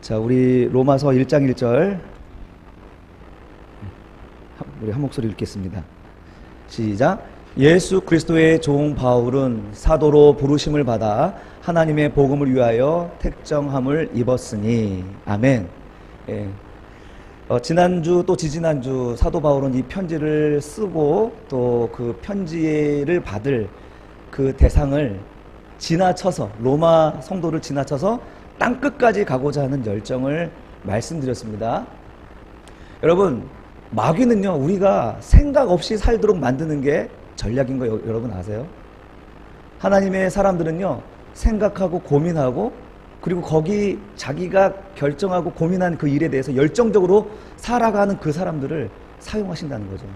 자, 우리 로마서 1장 1절 우리 한 목소리 읽겠습니다. 시작. 예수 그리스도의 종 바울은 사도로 부르심을 받아 하나님의 복음을 위하여 택정함을 입었으니. 아멘. 예. 지난주 또 지지난주 사도 바울은 이 편지를 쓰고 또 그 편지를 받을 그 대상을 지나쳐서, 로마 성도를 지나쳐서 땅끝까지 가고자 하는 열정을 말씀드렸습니다. 여러분, 마귀는요, 우리가 생각 없이 살도록 만드는 게 전략인 거 여러분 아세요? 하나님의 사람들은요, 생각하고 고민하고 그리고 거기 자기가 결정하고 고민한 그 일에 대해서 열정적으로 살아가는 그 사람들을 사용하신다는 거죠.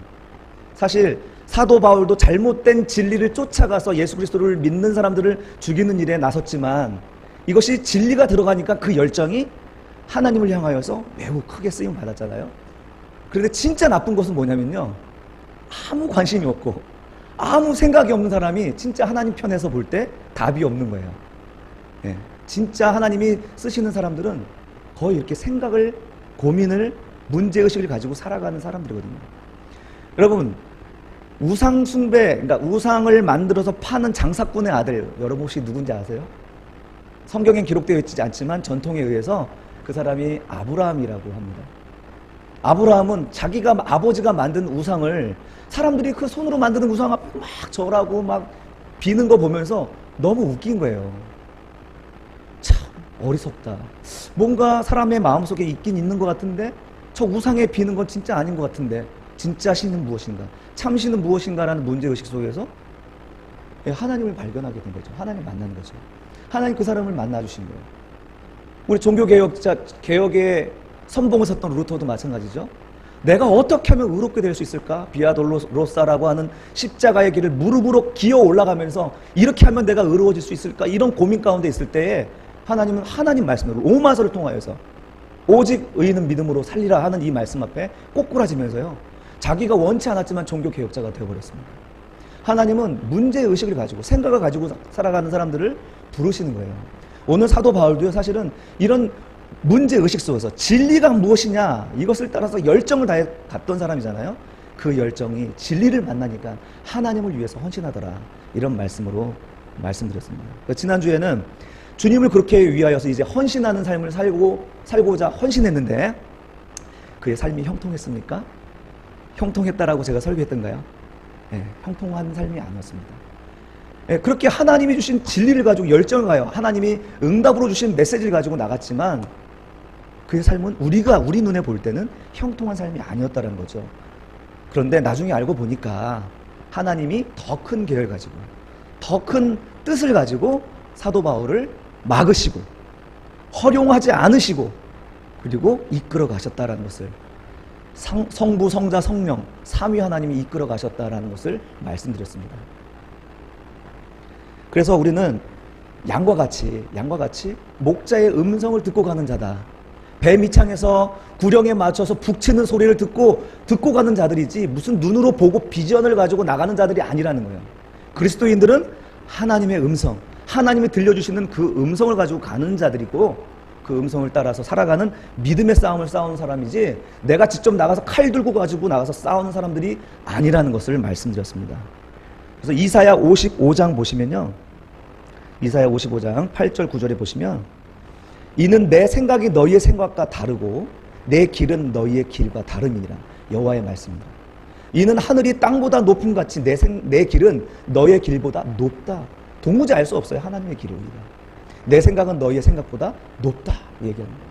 사실 사도 바울도 잘못된 진리를 쫓아가서 예수 그리스도를 믿는 사람들을 죽이는 일에 나섰지만, 이것이 진리가 들어가니까 그 열정이 하나님을 향하여서 매우 크게 쓰임 받았잖아요. 그런데 진짜 나쁜 것은 뭐냐면요, 아무 관심이 없고 아무 생각이 없는 사람이 진짜 하나님 편에서 볼 때 답이 없는 거예요. 예. 진짜 하나님이 쓰시는 사람들은 거의 이렇게 생각을, 고민을, 문제의식을 가지고 살아가는 사람들이거든요. 여러분, 우상 숭배, 그러니까 우상을 만들어서 파는 장사꾼의 아들, 여러분 혹시 누군지 아세요? 성경엔 기록되어 있지 않지만 전통에 의해서 그 사람이 아브라함이라고 합니다. 아브라함은 자기가 아버지가 만든 우상을, 사람들이 그 손으로 만드는 우상 앞에 막 절하고 막 비는 거 보면서 너무 웃긴 거예요. 참 어리석다. 뭔가 사람의 마음속에 있긴 있는 것 같은데 저 우상에 비는 건 진짜 아닌 것 같은데 진짜 신은 무엇인가, 참신은 무엇인가라는 문제의식 속에서 하나님을 발견하게 된 거죠. 하나님을 만나는 거죠. 하나님 그 사람을 만나주신 거예요. 우리 종교개혁자, 개혁의 선봉을 섰던 루터도 마찬가지죠. 내가 어떻게 하면 의롭게 될 수 있을까? 비아돌로사라고 하는 십자가의 길을 무릎으로 기어 올라가면서 이렇게 하면 내가 의로워질 수 있을까? 이런 고민 가운데 있을 때에 하나님은 하나님 말씀으로 로마서를 통하여서 오직 의인은 믿음으로 살리라 하는 이 말씀 앞에 꼬꾸라지면서요, 자기가 원치 않았지만 종교개혁자가 되어버렸습니다. 하나님은 문제의식을 가지고, 생각을 가지고 살아가는 사람들을 부르시는 거예요. 오늘 사도 바울도요, 사실은 이런 문제의식 속에서 진리가 무엇이냐, 이것을 따라서 열정을 다해 갔던 사람이잖아요. 그 열정이 진리를 만나니까 하나님을 위해서 헌신하더라, 이런 말씀으로 말씀드렸습니다. 지난주에는 주님을 그렇게 위하여서 이제 헌신하는 삶을 살고자 헌신했는데 그의 삶이 형통했습니까? 형통했다라고 제가 설교했던가요? 네, 형통한 삶이 아니었습니다. 네, 그렇게 하나님이 주신 진리를 가지고 열정을 가요. 하나님이 응답으로 주신 메시지를 가지고 나갔지만 그의 삶은 우리 눈에 볼 때는 형통한 삶이 아니었다는 거죠. 그런데 나중에 알고 보니까 하나님이 더 큰 계획을 가지고, 더 큰 뜻을 가지고 사도 바울을 막으시고 허용하지 않으시고 그리고 이끌어 가셨다라는 것을, 성부, 성자, 성령 삼위 하나님이 이끌어 가셨다라는 것을 말씀드렸습니다. 그래서 우리는 양과 같이 목자의 음성을 듣고 가는 자다. 배 밑창에서 구령에 맞춰서 북치는 소리를 듣고 가는 자들이지 무슨 눈으로 보고 비전을 가지고 나가는 자들이 아니라는 거예요. 그리스도인들은 하나님의 음성, 하나님이 들려주시는 그 음성을 가지고 가는 자들이고, 그 음성을 따라서 살아가는 믿음의 싸움을 싸우는 사람이지 내가 직접 나가서 칼 들고 가지고 나가서 싸우는 사람들이 아니라는 것을 말씀드렸습니다. 그래서 이사야 55장 보시면요, 이사야 55장 8절 9절에 보시면, 이는 내 생각이 너희의 생각과 다르고 내 길은 너희의 길과 다름이니라, 여호와의 말씀입니다. 이는 하늘이 땅보다 높음같이 내 길은 너희의 길보다 높다. 도무지 알 수 없어요, 하나님의 길이. 내 생각은 너희의 생각보다 높다 얘기합니다.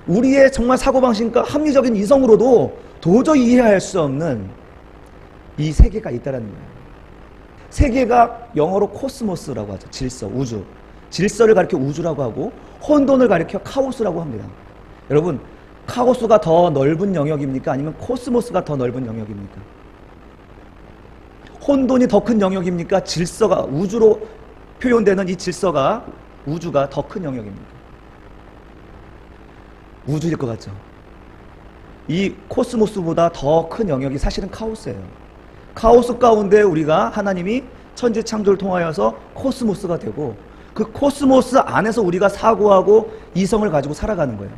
우리의 정말 사고방식과 합리적인 이성으로도 도저히 이해할 수 없는 이 세계가 있다는 거예요. 세계가 영어로 코스모스라고 하죠. 질서, 우주. 질서를 가리켜 우주라고 하고 혼돈을 가리켜 카오스라고 합니다. 여러분, 카오스가 더 넓은 영역입니까? 아니면 코스모스가 더 넓은 영역입니까? 혼돈이 더 큰 영역입니까? 질서가, 우주로 표현되는 이 질서가, 우주가 더 큰 영역입니까? 우주일 것 같죠? 이 코스모스보다 더 큰 영역이 사실은 카오스예요. 카오스 가운데 우리가 하나님이 천지 창조를 통하여서 코스모스가 되고, 그 코스모스 안에서 우리가 사고하고 이성을 가지고 살아가는 거예요.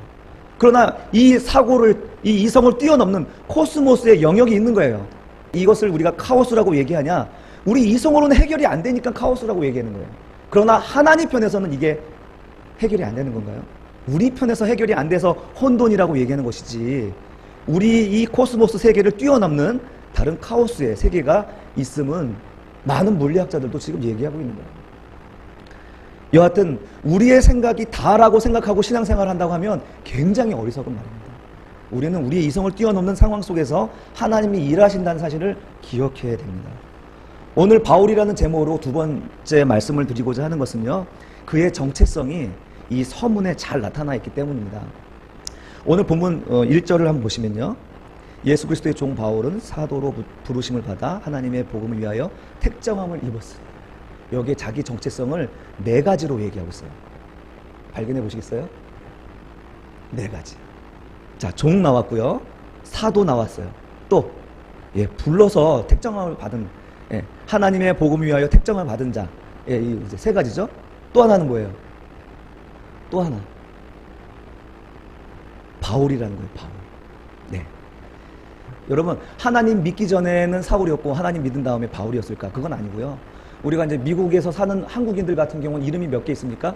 그러나 이 사고를, 이 이성을 뛰어넘는 코스모스의 영역이 있는 거예요. 이것을 우리가 카오스라고 얘기하냐? 우리 이성으로는 해결이 안 되니까 카오스라고 얘기하는 거예요. 그러나 하나님 편에서는 이게 해결이 안 되는 건가요? 우리 편에서 해결이 안 돼서 혼돈이라고 얘기하는 것이지, 우리 이 코스모스 세계를 뛰어넘는 다른 카오스의 세계가 있음은 많은 물리학자들도 지금 얘기하고 있는 거예요. 여하튼 우리의 생각이 다라고 생각하고 신앙생활을 한다고 하면 굉장히 어리석은 말입니다. 우리는 우리의 이성을 뛰어넘는 상황 속에서 하나님이 일하신다는 사실을 기억해야 됩니다. 오늘 바울이라는 제목으로 두 번째 말씀을 드리고자 하는 것은요, 그의 정체성이 이 서문에 잘 나타나 있기 때문입니다. 오늘 본문 1절을 한번 보시면요, 예수 그리스도의 종 바울은 사도로 부르심을 받아 하나님의 복음을 위하여 택정함을 입었으니, 여기에 자기 정체성을 네 가지로 얘기하고 있어요. 발견해 보시겠어요? 네 가지. 자, 종 나왔고요, 사도 나왔어요. 또 불러서 택정함을 받은, 하나님의 복음을 위하여 택정함을 받은 자, 이 이제 세 가지죠. 또 하나는 뭐예요? 또 하나, 바울이라는 거예요. 바울. 네. 여러분, 하나님 믿기 전에는 사울이었고 하나님 믿은 다음에 바울이었을까? 그건 아니고요. 우리가 이제 미국에서 사는 한국인들 같은 경우는 이름이 몇 개 있습니까?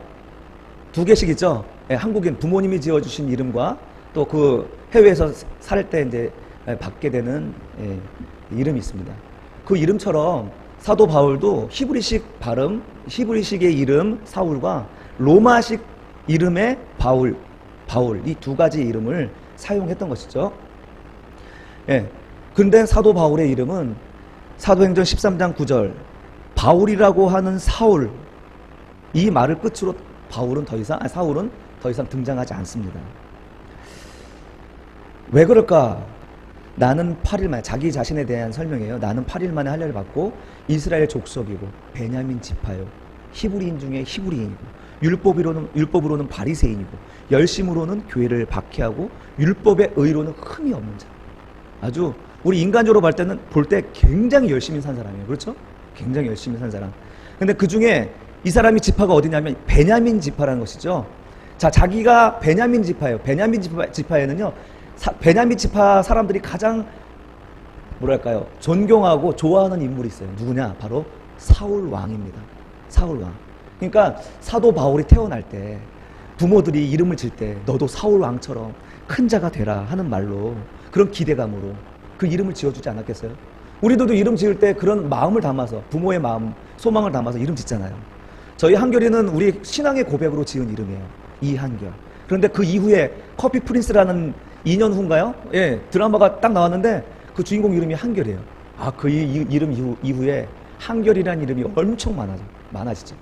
2개씩 있죠. 한국인 부모님이 지어주신 이름과 또 그 해외에서 살 때 이제 받게 되는 이름이 있습니다. 그 이름처럼 사도 바울도 히브리식 발음, 히브리식의 이름 사울과 로마식 이름의 바울 이 두 가지 이름을 사용했던 것이죠. 근데 사도 바울의 이름은 사도행전 13장 9절 바울이라고 하는 사울, 이 말을 끝으로 사울은 더 이상 등장하지 않습니다. 왜 그럴까? 나는 8일 만에, 자기 자신에 대한 설명이에요. 나는 8일 만에 할례를 받고 이스라엘 족속이고 베냐민 지파요, 히브리인 중에 히브리인이고 율법으로는 바리새인이고 열심으로는 교회를 박해하고 율법의 의로는 흠이 없는 자. 아주 우리 인간적으로 볼 때 굉장히 열심히 산 사람이에요. 그렇죠? 굉장히 열심히 산 사람. 근데 그 중에 이 사람이 지파가 어디냐면 베냐민 지파라는 것이죠. 자, 자기가 베냐민 지파예요. 베냐민 지파에는요, 베냐민 지파 사람들이 가장 뭐랄까요, 존경하고 좋아하는 인물이 있어요. 누구냐? 바로 사울 왕입니다. 사울 왕. 그러니까 사도 바울이 태어날 때 부모들이 이름을 질 때 너도 사울 왕처럼 큰 자가 되라 하는 말로, 그런 기대감으로 그 이름을 지어주지 않았겠어요? 우리들도 이름 지을 때 그런 마음을 담아서, 부모의 마음, 소망을 담아서 이름 짓잖아요. 저희 한결이는 우리 신앙의 고백으로 지은 이름이에요. 이한결. 그런데 그 이후에 커피 프린스라는 2년 후인가요? 드라마가 딱 나왔는데 그 주인공 이름이 한결이에요. 그 이름 이후에 한결이라는 이름이 엄청 많아지죠.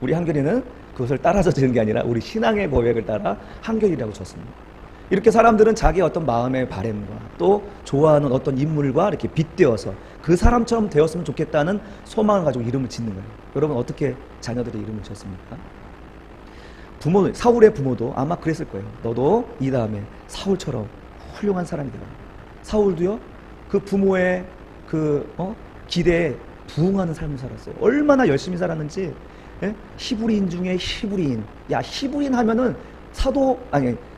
우리 한결이는 그것을 따라서 지은 게 아니라 우리 신앙의 고백을 따라 한결이라고 졌습니다. 이렇게 사람들은 자기의 어떤 마음의 바램과 또 좋아하는 어떤 인물과 이렇게 빗대어서 그 사람처럼 되었으면 좋겠다는 소망을 가지고 이름을 짓는 거예요. 여러분, 어떻게 자녀들의 이름을 지었습니까? 사울의 부모도 아마 그랬을 거예요. 너도 이 다음에 사울처럼 훌륭한 사람이 되라. 사울도요, 그 부모의 기대에 부응하는 삶을 살았어요. 얼마나 열심히 살았는지. 히브리인 중에 히브리인. 히브리인 하면은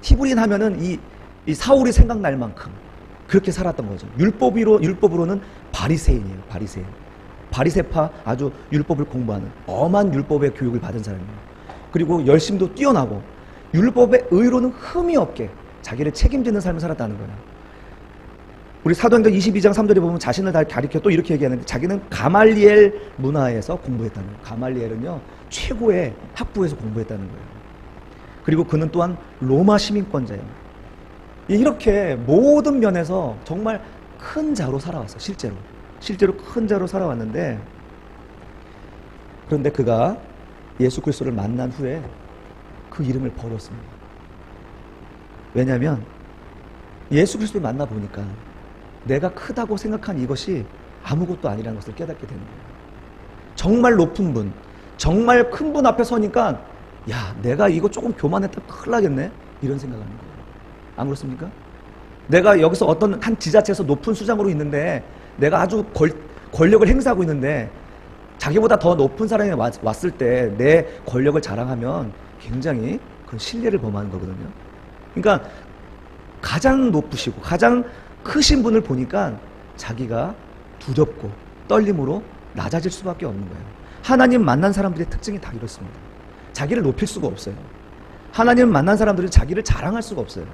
히브리인 하면은 이 사울이 생각날 만큼 그렇게 살았던 거죠. 율법으로는 바리새인이에요. 바리새파, 아주 율법을 공부하는 엄한 율법의 교육을 받은 사람이에요. 그리고 열심도 뛰어나고 율법의 의로는 흠이 없게 자기를 책임지는 삶을 살았다는 거예요. 우리 사도행전 22장 3절에 보면 자신을 다 가리켜 또 이렇게 얘기하는데, 자기는 가말리엘 문화에서 공부했다는 거예요. 가말리엘은요, 최고의 학부에서 공부했다는 거예요. 그리고 그는 또한 로마 시민권자예요. 이렇게 모든 면에서 정말 큰 자로 살아왔어요. 실제로 큰 자로 살아왔는데, 그런데 그가 예수 그리스도를 만난 후에 그 이름을 버렸습니다. 왜냐하면 예수 그리스도를 만나보니까 내가 크다고 생각한 이것이 아무것도 아니라는 것을 깨닫게 되는 거예요. 정말 높은 분, 정말 큰 분 앞에 서니까 내가 이거 조금 교만했다 큰일 나겠네, 이런 생각하는 거예요. 안 그렇습니까? 내가 여기서 어떤 한 지자체에서 높은 수장으로 있는데, 내가 아주 권력을 행사하고 있는데 자기보다 더 높은 사람이 왔을 때 내 권력을 자랑하면 굉장히 그런 신뢰를 범하는 거거든요. 그러니까 가장 높으시고 가장 크신 분을 보니까 자기가 두렵고 떨림으로 낮아질 수밖에 없는 거예요. 하나님 만난 사람들의 특징이 다 이렇습니다. 자기를 높일 수가 없어요. 하나님 만난 사람들은 자기를 자랑할 수가 없어요.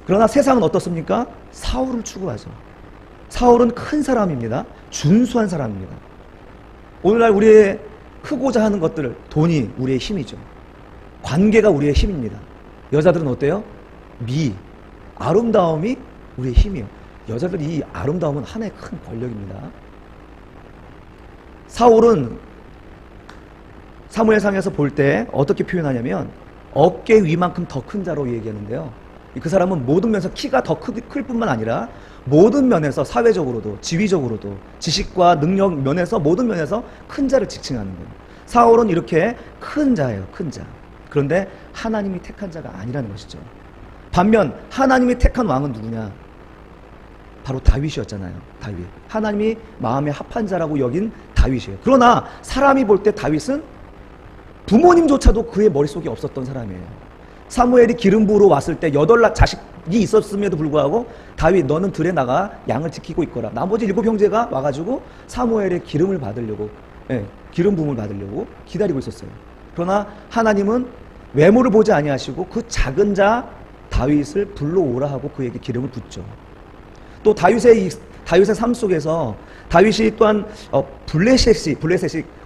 그러나 세상은 어떻습니까? 사울을 추구하죠. 사울은 큰 사람입니다. 준수한 사람입니다. 오늘날 우리의 크고자 하는 것들, 돈이 우리의 힘이죠. 관계가 우리의 힘입니다. 여자들은 어때요? 아름다움이 우리의 힘이에요. 여자들 이 아름다움은 하나의 큰 권력입니다. 사울은 사무엘상에서 볼 때 어떻게 표현하냐면 어깨 위만큼 더 큰 자로 얘기하는데요. 그 사람은 모든 면에서 키가 더 클 뿐만 아니라 모든 면에서 사회적으로도 지위적으로도 지식과 능력 면에서 모든 면에서 큰 자를 지칭하는 거예요. 사울은 이렇게 큰 자예요. 큰 자. 그런데 하나님이 택한 자가 아니라는 것이죠. 반면 하나님이 택한 왕은 누구냐? 바로 다윗이었잖아요. 다윗. 하나님이 마음에 합한 자라고 여긴 다윗이에요. 그러나 사람이 볼 때 다윗은 부모님조차도 그의 머릿속에 없었던 사람이에요. 사무엘이 기름 부으러 왔을 때 8 자식이 있었음에도 불구하고 다윗 너는 들에 나가 양을 지키고 있거라. 나머지 7 형제가 와가지고 사무엘의 기름을 받으려고 기름 부음을 받으려고 기다리고 있었어요. 그러나 하나님은 외모를 보지 아니하시고 그 작은 자 다윗을 불러오라 하고 그에게 기름을 붓죠. 또 다윗의 삶 속에서 다윗이 또한 블레셋이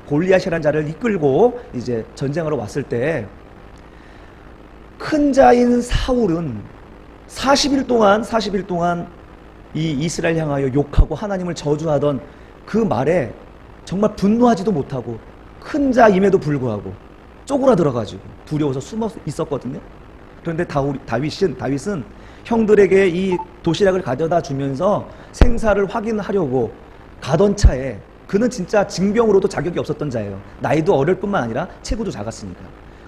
골리앗이라는 자를 이끌고 이제 전쟁하러 왔을 때 큰 자인 사울은 40일 동안 이 이스라엘 향하여 욕하고 하나님을 저주하던 그 말에 정말 분노하지도 못하고 큰 자임에도 불구하고 쪼그라들어가지고 두려워서 숨어 있었거든요. 그런데 다윗은 형들에게 이 도시락을 가져다 주면서 생사를 확인하려고 가던 차에 그는 진짜 징병으로도 자격이 없었던 자예요. 나이도 어릴 뿐만 아니라 체구도 작았으니까.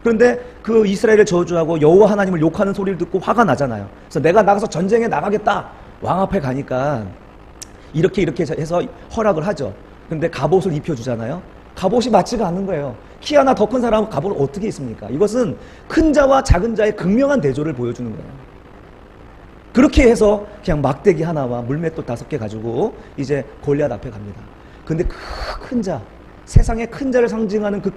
그런데 그 이스라엘을 저주하고 여호와 하나님을 욕하는 소리를 듣고 화가 나잖아요. 그래서 내가 나가서 전쟁에 나가겠다. 왕 앞에 가니까 이렇게 해서 허락을 하죠. 근데 갑옷을 입혀주잖아요. 갑옷이 맞지가 않는 거예요. 키 하나 더 큰 사람은 갑옷을 어떻게 입습니까? 이것은 큰 자와 작은 자의 극명한 대조를 보여주는 거예요. 그렇게 해서 그냥 막대기 하나와 물맷돌 5개 가지고 이제 골리앗 앞에 갑니다. 근데 그 큰 자, 세상의 큰 자를 상징하는 그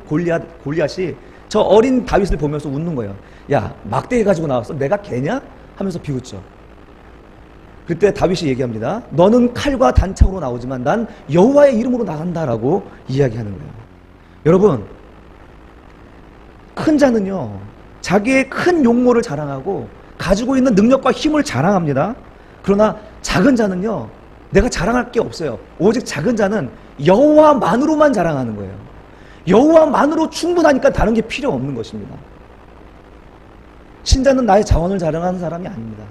골리앗이 저 어린 다윗을 보면서 웃는 거예요. 야, 막대기 가지고 나왔어? 내가 개냐? 하면서 비웃죠. 그때 다윗이 얘기합니다. 너는 칼과 단창으로 나오지만 난 여호와의 이름으로 나간다라고 이야기하는 거예요. 여러분, 큰 자는요, 자기의 큰 용모를 자랑하고 가지고 있는 능력과 힘을 자랑합니다. 그러나 작은 자는요, 내가 자랑할 게 없어요. 오직 작은 자는 여호와만으로만 자랑하는 거예요. 여호와만으로 충분하니까 다른 게 필요 없는 것입니다. 신자는 나의 자원을 자랑하는 사람이 아닙니다.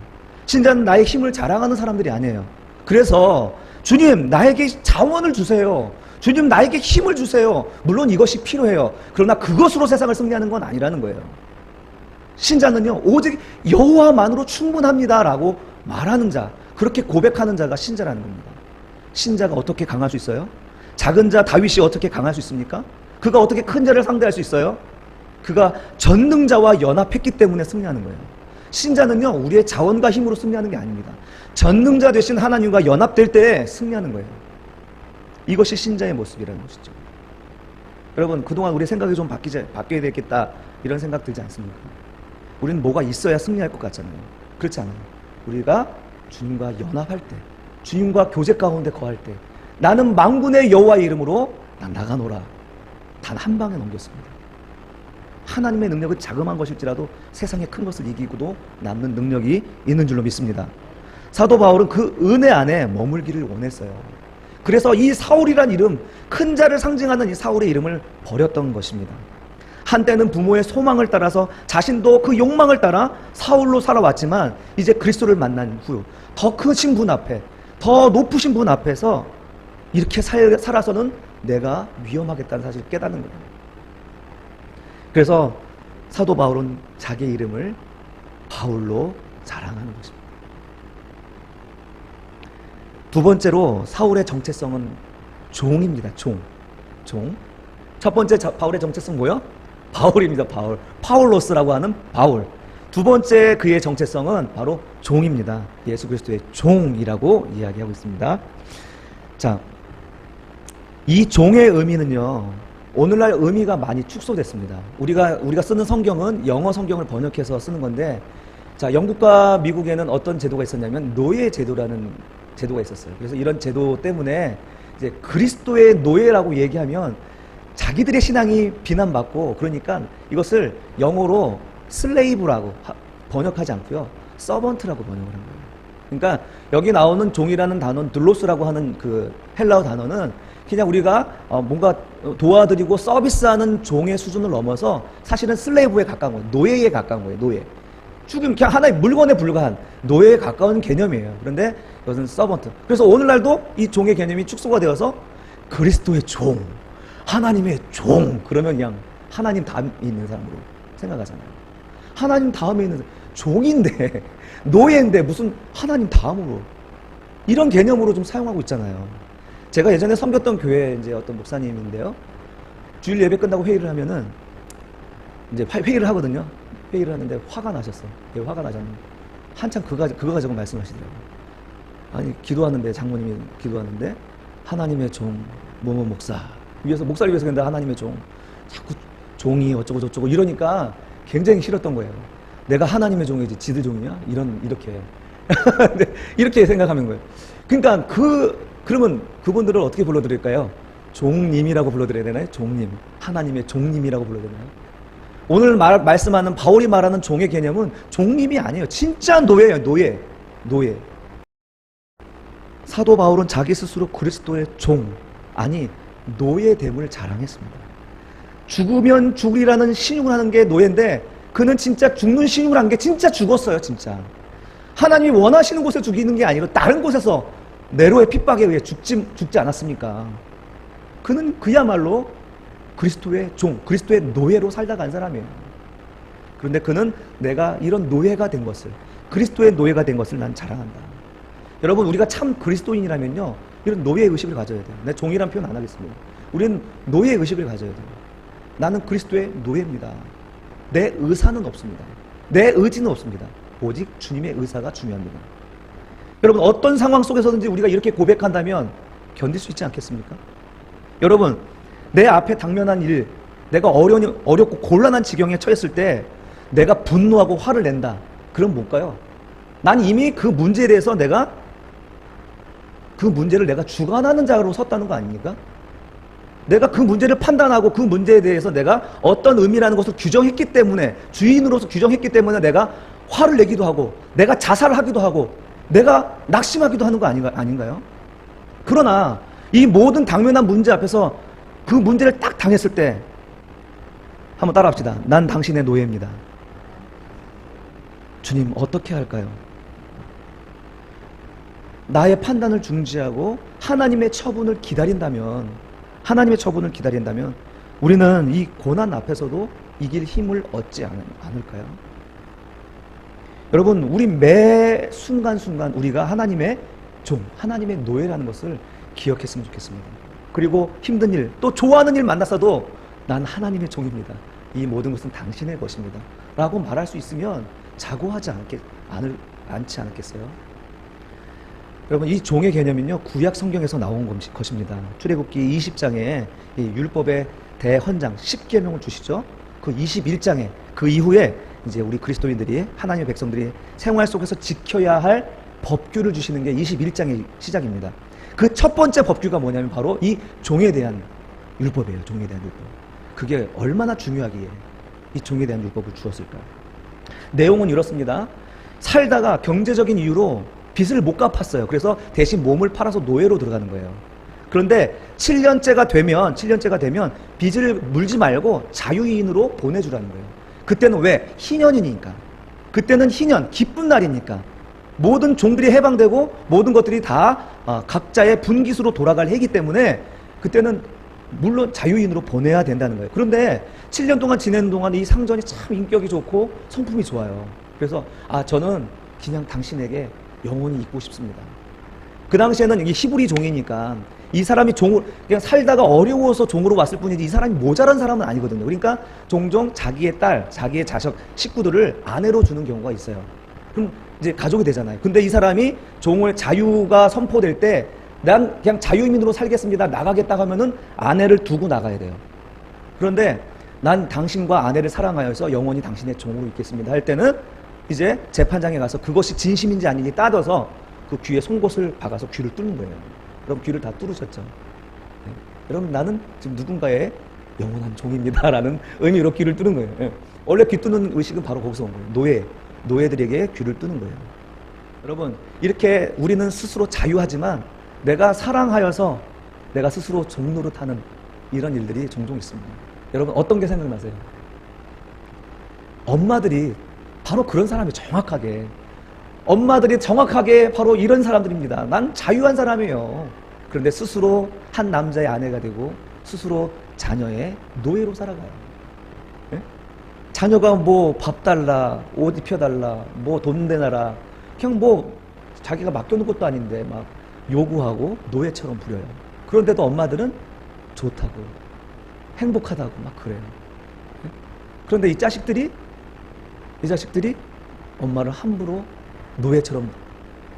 신자는 나의 힘을 자랑하는 사람들이 아니에요. 그래서 주님 나에게 자원을 주세요. 주님 나에게 힘을 주세요. 물론 이것이 필요해요. 그러나 그것으로 세상을 승리하는 건 아니라는 거예요. 신자는요, 오직 여호와만으로 충분합니다라고 말하는 자, 그렇게 고백하는 자가 신자라는 겁니다. 신자가 어떻게 강할 수 있어요? 작은 자 다윗이 어떻게 강할 수 있습니까? 그가 어떻게 큰 자를 상대할 수 있어요? 그가 전능자와 연합했기 때문에 승리하는 거예요. 신자는요, 우리의 자원과 힘으로 승리하는 게 아닙니다. 전능자 되신 하나님과 연합될 때 승리하는 거예요. 이것이 신자의 모습이라는 것이죠. 여러분, 그동안 우리의 생각이 좀 바뀌어야 되겠다 이런 생각 들지 않습니까? 우리는 뭐가 있어야 승리할 것 같잖아요. 그렇지 않아요. 우리가 주님과 연합할 때, 주님과 교제 가운데 거할 때, 나는 만군의 여호와의 이름으로 난 나가노라. 단 한 방에 넘겼습니다. 하나님의 능력은 자그마한 것일지라도 세상의 큰 것을 이기고도 남는 능력이 있는 줄로 믿습니다. 사도 바울은 그 은혜 안에 머물기를 원했어요. 그래서 이 사울이란 이름, 큰 자를 상징하는 이 사울의 이름을 버렸던 것입니다. 한때는 부모의 소망을 따라서 자신도 그 욕망을 따라 사울로 살아왔지만 이제 그리스도를 만난 후 더 크신 분 앞에, 더 높으신 분 앞에서 이렇게 살아서는 내가 위험하겠다는 사실을 깨닫는 거예요. 그래서 사도 바울은 자기 이름을 바울로 자랑하는 것입니다. 두 번째로 사울의 정체성은 종입니다. 종. 첫 번째 바울의 정체성 뭐예요? 바울입니다. 바울. 파울로스라고 하는 바울. 두 번째 그의 정체성은 바로 종입니다. 예수 그리스도의 종이라고 이야기하고 있습니다. 자, 이 종의 의미는요, 오늘날 의미가 많이 축소됐습니다. 우리가 쓰는 성경은 영어 성경을 번역해서 쓰는 건데, 자, 영국과 미국에는 어떤 제도가 있었냐면 노예 제도라는 제도가 있었어요. 그래서 이런 제도 때문에 이제 그리스도의 노예라고 얘기하면 자기들의 신앙이 비난받고, 그러니까 이것을 영어로 슬레이브라고 번역하지 않고요, 서번트라고 번역을 한 거예요. 그러니까 여기 나오는 종이라는 단어는 들로스라고 하는 그 헬라어 단어는 그냥 우리가 뭔가 도와드리고 서비스하는 종의 수준을 넘어서 사실은 슬레이브에 가까운 거예요. 노예에 가까운 거예요. 노예. 죽음, 그냥 하나의 물건에 불과한 노예에 가까운 개념이에요. 그런데 이것은 서번트. 그래서 오늘날도 이 종의 개념이 축소가 되어서 그리스도의 종, 하나님의 종, 그러면 그냥 하나님 다음에 있는 사람으로 생각하잖아요. 하나님 다음에 있는 종인데, 노예인데 무슨 하나님 다음으로, 이런 개념으로 좀 사용하고 있잖아요. 제가 예전에 섬겼던 교회 이제 어떤 목사님인데요, 주일 예배 끝나고 회의를 하면은 이제 회의를 하거든요. 회의를 하는데 화가 나셨어. 왜 화가 나셨는데 한참 그거 가지고 말씀하시더라고요. 아니, 기도하는데, 장모님이 기도하는데 하나님의 종 뭐뭐 목사 위해서, 목사를 위해서 근데 하나님의 종, 자꾸 종이 어쩌고 저쩌고 이러니까 굉장히 싫었던 거예요. 내가 하나님의 종이지 지들 종이야? 이렇게 이렇게 생각하는 거예요. 그러니까 그러면 그분들을 어떻게 불러드릴까요? 종님이라고 불러드려야 되나요? 종님, 하나님의 종님이라고 불러야 되나요? 오늘 말씀하는 바울이 말하는 종의 개념은 종님이 아니에요. 진짜 노예예요. 노예. 사도 바울은 자기 스스로 그리스도의 종, 아니 노예됨을 자랑했습니다. 죽으면 죽으리라는 신용을 하는 게 노예인데, 그는 진짜 죽는 신용을 한 게 진짜 죽었어요. 진짜 하나님이 원하시는 곳에 죽이는 게 아니라 다른 곳에서 네로의 핍박에 의해 죽지 않았습니까? 그는 그야말로 그리스도의 종, 그리스도의 노예로 살다 간 사람이에요. 그런데 그는 내가 이런 노예가 된 것을, 그리스도의 노예가 된 것을 난 자랑한다. 여러분, 우리가 참 그리스도인이라면요, 이런 노예 의식을 가져야 돼요. 내 종이란 표현 안 하겠습니다. 우리는 노예 의식을 가져야 돼요. 나는 그리스도의 노예입니다. 내 의사는 없습니다. 내 의지는 없습니다. 오직 주님의 의사가 중요합니다. 여러분, 어떤 상황 속에서든지 우리가 이렇게 고백한다면 견딜 수 있지 않겠습니까? 여러분, 내 앞에 당면한 일, 내가 어렵고 곤란한 지경에 처했을 때 내가 분노하고 화를 낸다. 그럼 뭘까요? 난 이미 그 문제에 대해서 그 문제를 내가 주관하는 자로 섰다는 거 아닙니까? 내가 그 문제를 판단하고 그 문제에 대해서 내가 어떤 의미라는 것을 규정했기 때문에, 주인으로서 규정했기 때문에 내가 화를 내기도 하고, 내가 자살하기도 하고, 내가 낙심하기도 하는 거 아닌가요? 그러나 이 모든 당면한 문제 앞에서 그 문제를 딱 당했을 때 한번 따라합시다. 난 당신의 노예입니다. 주님, 어떻게 할까요? 나의 판단을 중지하고 하나님의 처분을 기다린다면 우리는 이 고난 앞에서도 이길 힘을 얻지 않을까요? 여러분, 우리 매 순간순간 우리가 하나님의 종, 하나님의 노예라는 것을 기억했으면 좋겠습니다. 그리고 힘든 일, 또 좋아하는 일 만났어도 난 하나님의 종입니다. 이 모든 것은 당신의 것입니다. 라고 말할 수 있으면 자고하지 않지 않겠어요? 여러분, 이 종의 개념은요, 구약 성경에서 나온 것입니다. 출애굽기 20장에 이 율법의 대헌장 10계명을 주시죠. 그 21장에 그 이후에 이제 우리 그리스도인들이, 하나님의 백성들이 생활 속에서 지켜야 할 법규를 주시는 게 21장의 시작입니다. 그 첫 번째 법규가 뭐냐면 바로 이 종에 대한 율법이에요. 종에 대한 율법. 그게 얼마나 중요하기에 이 종에 대한 율법을 주었을까요? 내용은 이렇습니다. 살다가 경제적인 이유로 빚을 못 갚았어요. 그래서 대신 몸을 팔아서 노예로 들어가는 거예요. 그런데 7년째가 되면 빚을 물지 말고 자유인으로 보내주라는 거예요. 그때는 왜? 희년이니까. 그때는 희년, 기쁜 날이니까. 모든 종들이 해방되고 모든 것들이 다 각자의 분깃으로 돌아갈 해이기 때문에 그때는 물론 자유인으로 보내야 된다는 거예요. 그런데 7년 동안 지내는 동안 이 상전이 참 인격이 좋고 성품이 좋아요. 그래서 저는 그냥 당신에게 영원히 있고 싶습니다. 그 당시에는 이게 히브리 종이니까 이 사람이 종으로 그냥 살다가 어려워서 종으로 왔을 뿐이지 이 사람이 모자란 사람은 아니거든요. 그러니까 종종 자기의 딸, 자기의 자식, 식구들을 아내로 주는 경우가 있어요. 그럼 이제 가족이 되잖아요. 근데 이 사람이 종을 자유가 선포될 때 난 그냥 자유인으로 살겠습니다. 나가겠다 하면은 아내를 두고 나가야 돼요. 그런데 난 당신과 아내를 사랑하여서 영원히 당신의 종으로 있겠습니다 할 때는 이제 재판장에 가서 그것이 진심인지 아닌지 따져서 그 귀에 송곳을 박아서 귀를 뚫는 거예요. 그럼 귀를 다 뚫으셨죠. 네. 여러분 나는 지금 누군가의 영원한 종입니다 라는 의미로 귀를 뚫는 거예요. 네. 원래 귀 뚫는 의식은 바로 거기서 온 거예요. 노예들에게 귀를 뚫는 거예요. 여러분 이렇게 우리는 스스로 자유하지만 내가 사랑하여서 내가 스스로 종 노릇하는 이런 일들이 종종 있습니다. 여러분 어떤 게 생각나세요? 엄마들이 바로 그런 사람이 정확하게 엄마들이 정확하게 바로 이런 사람들입니다. 난 자유한 사람이에요. 그런데 스스로 한 남자의 아내가 되고 스스로 자녀의 노예로 살아가요. 네? 자녀가 뭐 밥 달라, 옷 입혀달라, 뭐 돈 내놔라 그냥 뭐 자기가 맡겨놓은 것도 아닌데 막 요구하고 노예처럼 부려요. 그런데도 엄마들은 좋다고 행복하다고 막 그래요. 네? 그런데 이 자식들이 엄마를 함부로 노예처럼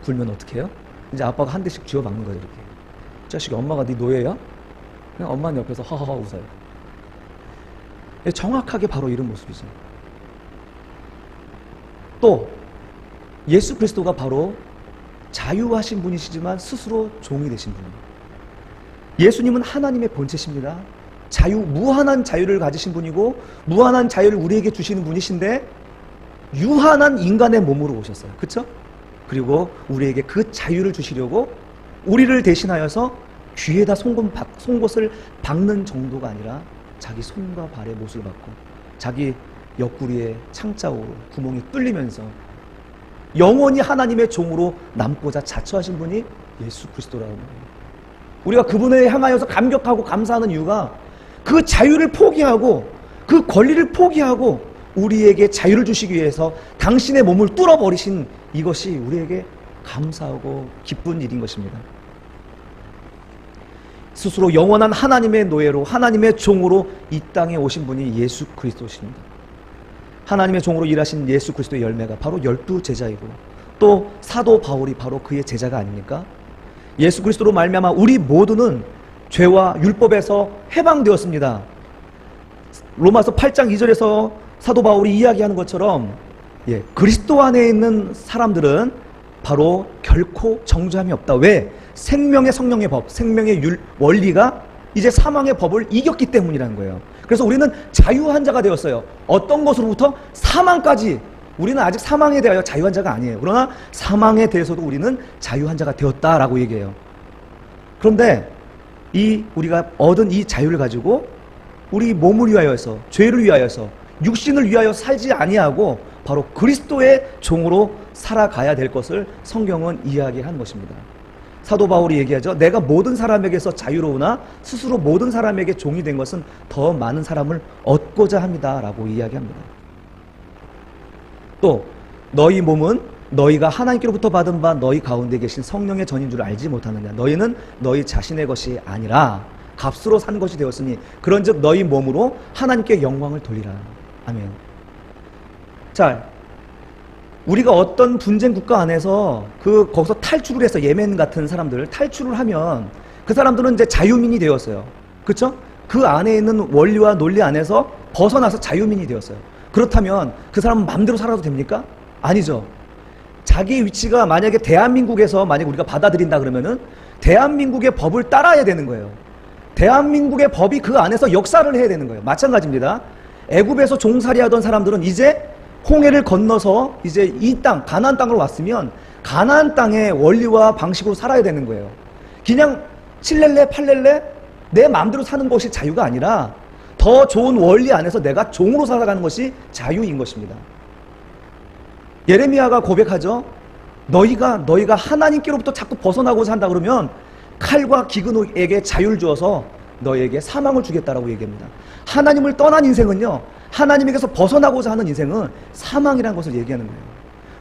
굴면 어떻게 해요? 이제 아빠가 한 대씩 쥐어 박는 거예요. 이렇게 이 자식이 엄마가 네 노예야? 그냥 엄마는 옆에서 하하하 웃어요. 정확하게 바로 이런 모습이죠. 또 예수 그리스도가 바로 자유하신 분이시지만 스스로 종이 되신 분이에요. 예수님은 하나님의 본체십니다. 무한한 자유를 가지신 분이고 무한한 자유를 우리에게 주시는 분이신데 유한한 인간의 몸으로 오셨어요. 그렇죠? 그리고 우리에게 그 자유를 주시려고 우리를 대신하여서 귀에다 송곳을 박는 정도가 아니라 자기 손과 발에 못을 박고 자기 옆구리에 창자로 구멍이 뚫리면서 영원히 하나님의 종으로 남고자 자처하신 분이 예수 그리스도라는 거예요. 우리가 그분을 향하여서 감격하고 감사하는 이유가 그 자유를 포기하고 그 권리를 포기하고 우리에게 자유를 주시기 위해서 당신의 몸을 뚫어버리신 이것이 우리에게 감사하고 기쁜 일인 것입니다. 스스로 영원한 하나님의 노예로 하나님의 종으로 이 땅에 오신 분이 예수 그리스도십니다. 하나님의 종으로 일하신 예수 그리스도의 열매가 바로 12제자이고 또 사도 바울이 바로 그의 제자가 아닙니까? 예수 그리스도로 말미암아 우리 모두는 죄와 율법에서 해방되었습니다. 로마서 8장 2절에서 사도 바울이 이야기하는 것처럼 그리스도 안에 있는 사람들은 바로 결코 정죄함이 없다. 왜? 생명의 성령의 법, 생명의 원리가 이제 사망의 법을 이겼기 때문이라는 거예요. 그래서 우리는 자유한 자가 되었어요. 어떤 것으로부터? 사망까지. 우리는 아직 사망에 대하여 자유한 자가 아니에요. 그러나 사망에 대해서도 우리는 자유한 자가 되었다라고 얘기해요. 그런데 우리가 얻은 이 자유를 가지고 우리 몸을 위하여서, 죄를 위하여서, 육신을 위하여 살지 아니하고 바로 그리스도의 종으로 살아가야 될 것을 성경은 이야기한 것입니다. 사도 바울이 얘기하죠. 내가 모든 사람에게서 자유로우나 스스로 모든 사람에게 종이 된 것은 더 많은 사람을 얻고자 합니다 라고 이야기합니다. 또 너희 몸은 너희가 하나님께로부터 받은 바 너희 가운데 계신 성령의 전인 줄 알지 못하느냐. 너희는 너희 자신의 것이 아니라 값으로 산 것이 되었으니 그런즉 너희 몸으로 하나님께 영광을 돌리라. 아멘. 자, 우리가 어떤 분쟁 국가 안에서 거기서 탈출을 해서 예멘 같은 사람들 탈출을 하면 그 사람들은 이제 자유민이 되었어요. 그렇죠? 그 안에 있는 원리와 논리 안에서 벗어나서 자유민이 되었어요. 그렇다면 그 사람은 마음대로 살아도 됩니까? 아니죠. 자기 위치가 만약에 대한민국에서 만약 우리가 받아들인다 그러면은 대한민국의 법을 따라야 되는 거예요. 대한민국의 법이 그 안에서 역사를 해야 되는 거예요. 마찬가지입니다. 애굽에서 종살이 하던 사람들은 이제 홍해를 건너서 이제 이 땅, 가나안 땅으로 왔으면 가나안 땅의 원리와 방식으로 살아야 되는 거예요. 그냥 칠렐레, 팔렐레 내 마음대로 사는 것이 자유가 아니라 더 좋은 원리 안에서 내가 종으로 살아가는 것이 자유인 것입니다. 예레미야가 고백하죠. 너희가 하나님께로부터 자꾸 벗어나고자 한다 그러면 칼과 기근에게 자유를 주어서 너희에게 사망을 주겠다라고 얘기합니다. 하나님을 떠난 인생은요, 하나님에게서 벗어나고자 하는 인생은 사망이라는 것을 얘기하는 거예요.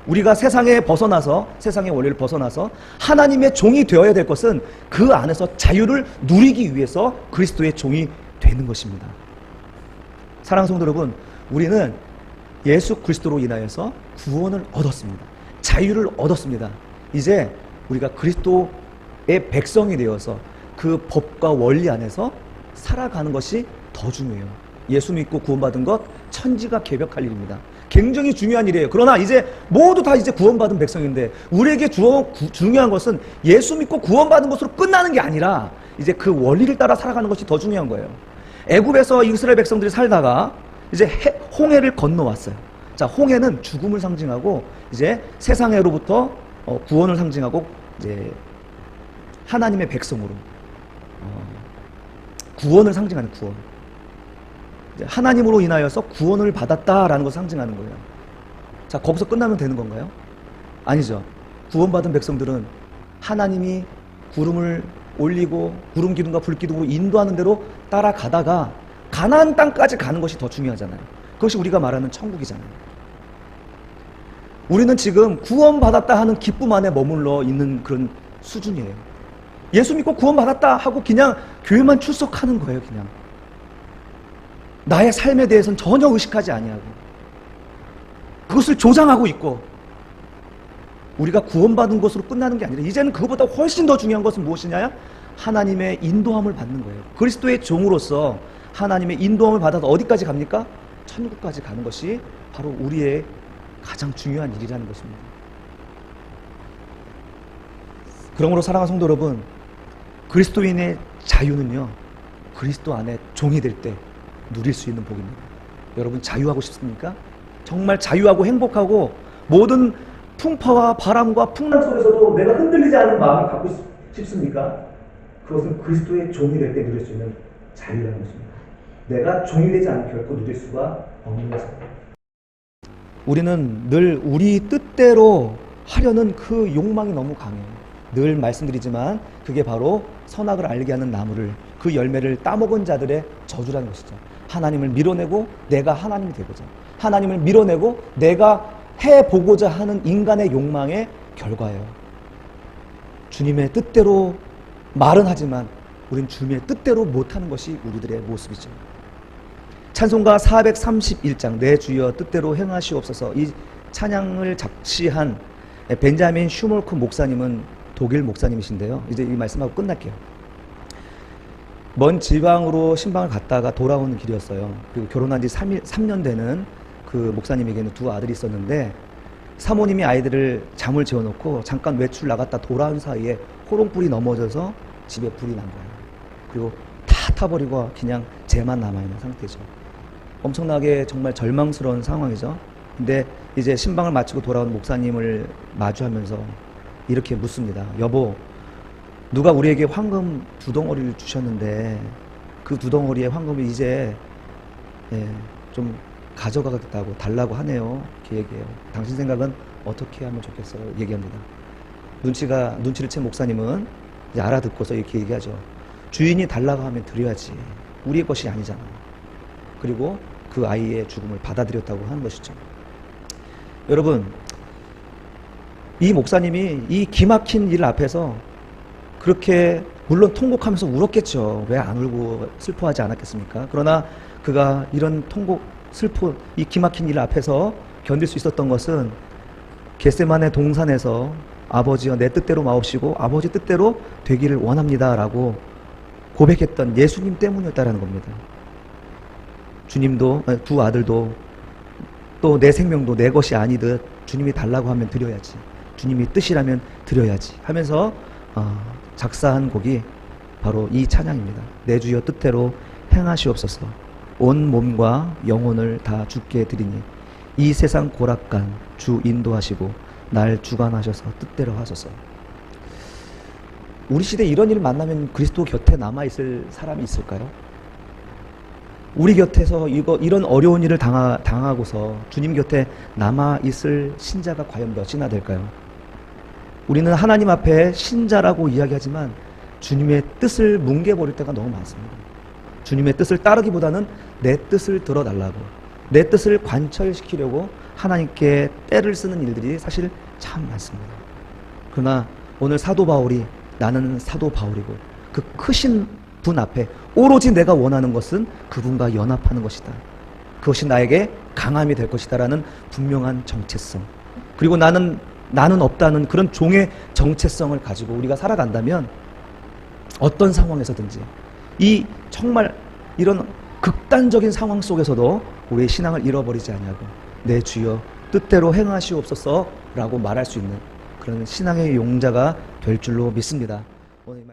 우리가 세상에 벗어나서, 세상의 원리를 벗어나서 하나님의 종이 되어야 될 것은 그 안에서 자유를 누리기 위해서 그리스도의 종이 되는 것입니다. 사랑하는 성도 여러분, 우리는 예수 그리스도로 인하여서 구원을 얻었습니다. 자유를 얻었습니다. 이제 우리가 그리스도의 백성이 되어서 그 법과 원리 안에서 살아가는 것이 더 중요해요. 예수 믿고 구원받은 것 천지가 개벽할 일입니다. 굉장히 중요한 일이에요. 그러나 이제 모두 다 이제 구원받은 백성인데 우리에게 중요한 것은 예수 믿고 구원받은 것으로 끝나는 게 아니라 이제 그 원리를 따라 살아가는 것이 더 중요한 거예요. 애굽에서 이스라엘 백성들이 살다가 이제 홍해를 건너왔어요. 자, 홍해는 죽음을 상징하고 이제 세상으로부터 구원을 상징하고 이제 하나님의 백성으로 구원을 상징하는 구원. 하나님으로 인하여서 구원을 받았다라는 것을 상징하는 거예요. 자, 거기서 끝나면 되는 건가요? 아니죠. 구원받은 백성들은 하나님이 구름을 올리고 구름 기둥과 불 기둥으로 인도하는 대로 따라가다가 가나안 땅까지 가는 것이 더 중요하잖아요. 그것이 우리가 말하는 천국이잖아요. 우리는 지금 구원받았다 하는 기쁨 안에 머물러 있는 그런 수준이에요. 예수 믿고 구원받았다 하고 그냥 교회만 출석하는 거예요. 그냥 나의 삶에 대해서는 전혀 의식하지 아니하고 그것을 조장하고 있고, 우리가 구원받은 것으로 끝나는 게 아니라 이제는 그것보다 훨씬 더 중요한 것은 무엇이냐? 하나님의 인도함을 받는 거예요. 그리스도의 종으로서 하나님의 인도함을 받아서 어디까지 갑니까? 천국까지 가는 것이 바로 우리의 가장 중요한 일이라는 것입니다. 그러므로 사랑하는 성도 여러분, 그리스도인의 자유는요, 그리스도 안에 종이 될 때 누릴 수 있는 복입니다. 여러분 자유하고 싶습니까? 정말 자유하고 행복하고 모든 풍파와 바람과 풍랑 속에서도 내가 흔들리지 않은 마음을 갖고 싶습니까? 그것은 그리스도의 종이 될 때 누릴 수 있는 자유라는 것입니다. 내가 종이 되지 않으면 결코 누릴 수가 없는 것입니다. 우리는 늘 우리 뜻대로 하려는 그 욕망이 너무 강해요. 늘 말씀드리지만 그게 바로 선악을 알게 하는 나무를, 그 열매를 따먹은 자들의 저주라는 것이죠. 하나님을 밀어내고 내가 하나님이 되고자, 하나님을 밀어내고 내가 해보고자 하는 인간의 욕망의 결과예요. 주님의 뜻대로 말은 하지만 우린 주님의 뜻대로 못하는 것이 우리들의 모습이죠. 찬송가 431장 내 주여 뜻대로 행하시옵소서, 이 찬양을 작시한 벤자민 슈몰크 목사님은 독일 목사님이신데요. 이제 이 말씀하고 끝날게요. 먼 지방으로 신방을 갔다가 돌아오는 길이었어요. 그리고 결혼한 지 3년 되는 그 목사님에게는 두 아들이 있었는데, 사모님이 아이들을 잠을 재워놓고 잠깐 외출 나갔다 돌아온 사이에 호롱불이 넘어져서 집에 불이 난 거예요. 그리고 다 타버리고 그냥 쟤만 남아있는 상태죠. 엄청나게 정말 절망스러운 상황이죠. 근데 이제 신방을 마치고 돌아온 목사님을 마주하면서 이렇게 묻습니다. 여보, 누가 우리에게 황금 2덩어리를 주셨는데 그 2덩어리의 황금을 이제 좀 가져가겠다고 달라고 하네요. 이렇게 얘기해요. 당신 생각은 어떻게 하면 좋겠어요? 얘기합니다. 눈치를 챈 목사님은 이제 알아듣고서 이렇게 얘기하죠. 주인이 달라고 하면 드려야지. 우리의 것이 아니잖아. 그리고 그 아이의 죽음을 받아들였다고 하는 것이죠. 여러분, 이 목사님이 이 기막힌 일 앞에서 그렇게 물론 통곡하면서 울었겠죠. 왜 안 울고 슬퍼하지 않았겠습니까? 그러나 그가 이런 통곡, 슬퍼, 이 기막힌 일 앞에서 견딜 수 있었던 것은 겟세마네 동산에서 아버지여 내 뜻대로 마옵시고 아버지 뜻대로 되기를 원합니다 라고 고백했던 예수님 때문이었다라는 겁니다. 주님도, 두 아들도 또 내 생명도 내 것이 아니듯 주님이 달라고 하면 드려야지, 주님이 뜻이라면 드려야지 하면서 작사한 곡이 바로 이 찬양입니다. 내 주여 뜻대로 행하시옵소서, 온 몸과 영혼을 다 주께 드리니 이 세상 고락간 주 인도하시고 날 주관하셔서 뜻대로 하소서. 우리 시대에 이런 일을 만나면 그리스도 곁에 남아있을 사람이 있을까요? 우리 곁에서 이런 어려운 일을 당하고서 주님 곁에 남아있을 신자가 과연 몇이나 될까요? 우리는 하나님 앞에 신자라고 이야기하지만 주님의 뜻을 뭉개버릴 때가 너무 많습니다. 주님의 뜻을 따르기보다는 내 뜻을 들어달라고, 내 뜻을 관철시키려고 하나님께 때를 쓰는 일들이 사실 참 많습니다. 그러나 오늘 사도 바울이 나는 사도 바울이고 그 크신 분 앞에 오로지 내가 원하는 것은 그분과 연합하는 것이다. 그것이 나에게 강함이 될 것이다 라는 분명한 정체성, 그리고 나는 없다는 그런 종의 정체성을 가지고 우리가 살아간다면 어떤 상황에서든지 이 정말 이런 극단적인 상황 속에서도 우리의 신앙을 잃어버리지 아니하고 내 주여 뜻대로 행하시옵소서 라고 말할 수 있는 그런 신앙의 용자가 될 줄로 믿습니다. 오늘